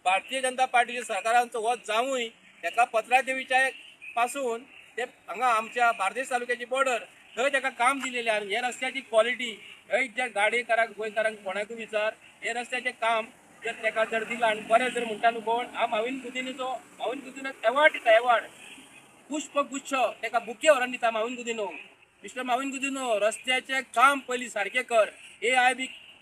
भारतीय जनता पार्टीच्या सरकारांचो वध जावूय ताका पत्रा देवीच्या पासून ते हांगा आमच्या बार्देस तालुक्याची बॉर्डर थंय ताका काम दिलेले आनी हे रस्त्याची क्वॉलिटी थंय ज्या गाडयेकारांक गोंयकारांक कोणाकूय विचार हे रस्त्याचे काम जर ताका जर दिला आनी बरें जर म्हणटा न्हू कोण माविन गुदिनो एवॉर्ड दिता एवॉर्ड पुष्पगुच्छ ताका बुके व्हरून दिता माविन गुदिनो मिस्टर माविन गुदिनो रस्त्याचे काम पयलीं सारकें कर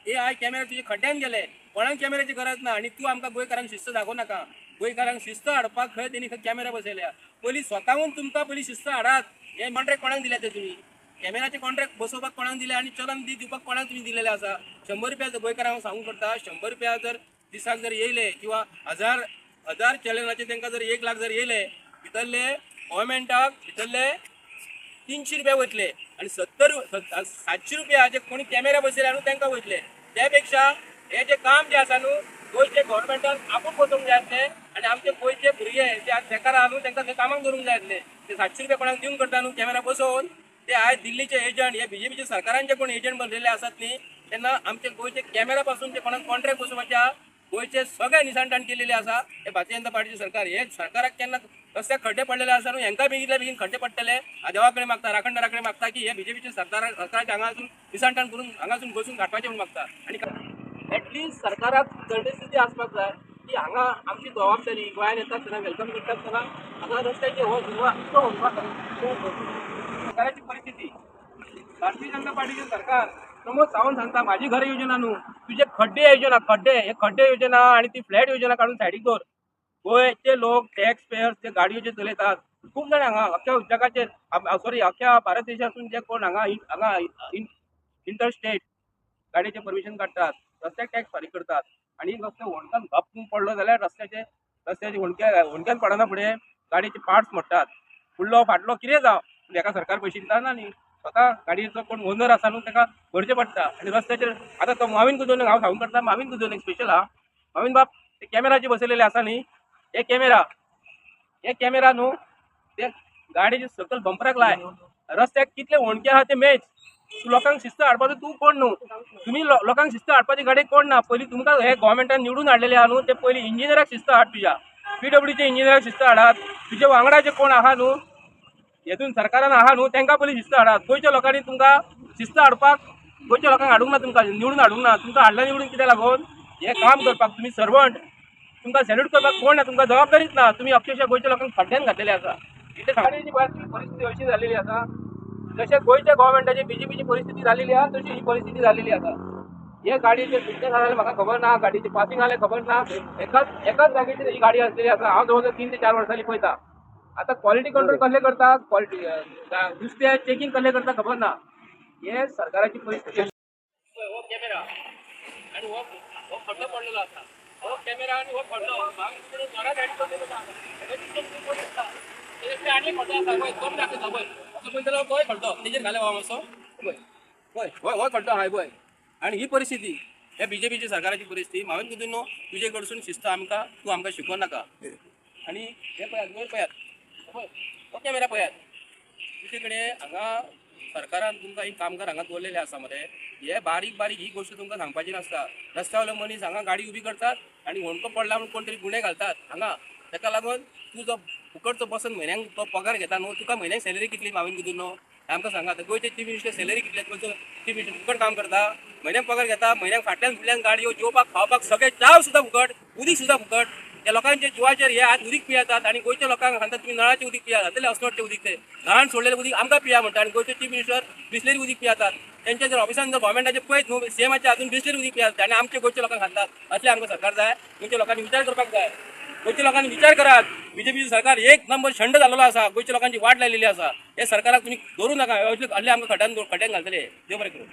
AI कॅमेरा तुजे खड्ड्यान गेले कोणाक कॅमेराची गरज ना आणि तू आमकां गोंयकारांक शिस्त दाखोव नाका गोंयकारांक शिस्त हाडपाक खंय तेणी कॅमेरा बसयल्या पयलीं स्वताहून तुमकां पयलीं शिस्त हाडात हे कॉन्ट्रॅक्ट कोणाक दिल्या ते तुमी कॅमेराचे कॉन्ट्रॅक्ट बसोवपाक कोणाक दिले आनी चलन दिवपाक कोणाक तुमी दिलेले आसा 100 रुपया गोंयकारांक सांगूंक पडटा 100 रुपया जर दिसाक जर येयले किंवा हजार चलनाचे तांकां जर 1 लाख जर येयले भितरले गव्हर्मेंटाक भितरले 300 रुपया वयतले आणि 700 रुपया जे कोणी कॅमेरा बसयले न्हू तांकां वयतले त्यापेक्षा हे जे काम जे आसा न्हू गोंयचे गव्हर्मेंटान आपूण बसोवंक जाय आसले आनी आमचे गोंयचे भुरगे जे आज बेकार आहा न्हू तांकां ते कामाक धरूंक जाय आसले ते 700 रुपया कोणाक दिवंक करता न्हू कॅमेरा बसोवन ते आयज दिल्लीचे एजंट हे बीजेपीचे सरकारांचे कोण एजंट बनलेले आसात न्ही तेन्ना आमचे गोंयचे कॅमेरा पासून ते कोणाक कॉन्ट्रॅक्ट बसोवपाच्या गोंयचे सगळे निसांटान केलेले आसा हे भारतीय जनता पार्टीचे सरकार हे सरकाराक केन्ना रस्त्याक खड्डे पडलेले आसा न्हू हेंकां बेगीन खड्डे पडटले देवा कडेन मागता राखणदारा कडेन मागता की हे बीजेपीचे सरकाराच्या हांगासून निसांटान करून हांगासून बसून काडपाचें म्हणून मागता आनी एटलिस्ट सरकाराक जर्नलिस्टी आसपाक जाय की हांगा आमची जबाबदारी गोंयान येता आसतना वेलकम करता आसतना हांगा रस्त्याचे हो सरकाराची परिस्थिती भारतीय जनता पार्टीचे सरकार प्रमोद सावंत सांगता माझी घर योजना न्हू तुझे खड्डे योजना हे खड्डे योजना आणि ती फ्लॅट योजना काढून सायडीक दवर गोंयचे लोक टॅक्स पेयर्स जे गाडयोचे चलयतात खूब जाण हांगा अख्ख्या जगाचेर सॉरी अख्ख्या भारत देशातून जे कोण हांगा इंटरस्टेट गाडयेचे परमिशन काडटात रस्त्याक टॅक्स फारीक करतात आणि रस्ते होणकान घप पडलो जाल्यार रस्त्याचे होणक्यान पडना फुडें गाडयेचे पार्ट्स मोडटात फुडलो फाटलो कितें जावं हेका सरकार पयशे दिता ना न्ही स्वता गाडयेचो कोण ओनर आसा न्हू ताका भरचें पडटा आनी रस्त्याचेर आतां तो माविन गुदिनो हांव सांगूंक करता माविन गुदिनो एक स्पेशल आहा माविन बाब ते कॅमेराचे बसयलेले आसा न्ही हे कॅमेरा न्हू ते गाडयेचे सकयल बंपराक लाय रस्त्याक कितले होणके आहा ते मॅच तूं लोकांक शिस्त हाडपाचो तूं कोण न्हू तुमी लोकांक शिस्त हाडपाची गाडयेक कोण ना पयलीं तुमकां हे गोव्हर्मेंटान निवडून हाडलेले आहा न्हू ते पयलीं इंजिनियराक शिस्त हाड तुज्या PWचे इंजिनियराक शिस्त हाडात तुजे वांगडाचे कोण आहा न्हू हेतून सरकारान आहा न्हू तांकां पयलीं शिस्त हाडात गोंयच्या लोकांनी तुमकां शिस्त हाडपाक गोंयच्या लोकांक हाडूंक ना तुमकां निवडून हाडूंक ना तुमकां हाडला निवडून कित्याक लागून हे काम करपाक तुमी सर्वंट तुमकां सॅल्यूट करपाक कोण ना तुमकां जबाबदारीच ना तुमी अक्षरशः गोंयच्या लोकांक फाटल्यान घातलेले आसा इतले गाडयेची परिस्थिती अशी जाल्लेली आसा जशें गोंयच्या गोव्हर्मेंटाची बीजेपीची परिस्थिती जाल्लेली आहा तशी ही परिस्थिती जाल्लेली आसा हे गाडयेचे फिटनेस जाल्यार म्हाका खबर ना गाडयेचे पासिंग जाल्यार खबर ना एकाच जागेचेर ही गाडी आसलेली आसा हांव जवळ 3 ते 4 वर्सांनी पळयता आता क्वालिटी कंट्रोल कसले करता क्वालिटी नुस्तें चेकिंग कसले करता खबर ना हे सरकाराची परिस्थिती हो कॅमेरा आनी हो खड्डो पडलेलो आसा हो कॅमेरा आनी हो खड्डो आनी खड्डो आसा पळय कमी दाखयता पळय असो पळयतलो पळय खड्डो तेजेर घाले हो मातसो पळय पळय हो खड्डो आहा पळय आनी ही परिस्थिती हे बीजेपीची सरकाराची परिस्थिती माविन गुदिनो तुजे कडसून शिस्त तूं आमकां शिकोवं नाका आनी हे पळयात वयर पळयात हो कॅमेरा पळयात तुजे कडेन हांगा सरकारान तुमकां एक कामगार हांगा दवरलेले आसा मरे हे बारीक ही गोश्ट तुमकां सांगपाची नासता रस्त्यावयलो मनीस हांगा गाडी उबी करतात आनी होणको पडला म्हणून कोण तरी गुन्हे घालतात हांगा ताका लागून तूं जो फुकटचो बसून म्हयन्याक तो पगार घेता न्हू तुका म्हयन्याक सॅलरी कितली माविन गुदिनो आमकां सांगा गोंयचे चीफ मिनिस्टर सॅलरी कितले गोंयचो चीफ मिनिस्टर फुकट काम करता म्हयन्याक पगार घेता म्हयन्याक फाटल्यान गाडयो जेवपाक खावपाक सगळे चाव सुद्दां फुकट उदीक सुद्दां फुकट त्या लोकांच्या जिवाचेर हे आज उदीक पियेतात आनी गोंयच्या लोकांक सांगतात तुमी नळाचें उदीक पिया जातले अस्नोडचें उदीक ते घाण सोडलेलें उदीक आमकां पिया म्हणटा आनी गोंयचे चीफ मिनिस्टर बिस्लेरी उदीक पियातात तेंच्या जर ऑफिसान जर गव्हर्मेंटाचे पळयत न्हू सीएमाचे हातून बिस्लेरी उदीक पियातात आनी आमचे गोंयच्या लोकांक सांगतात असले आमकां सरकार जाय गोंयच्या लोकांनी विचार करपाक जाय गोंयच्या लोकांनी विचार करात बीजेपीचे सरकार 1 नंबर शंड जाल्लो आसा गोंयच्या लोकांची वाट लायलेली आसा हे सरकाराक तुमी धरूं नाका असले आमकां खड्ड्यान घालतले देव बरें करूं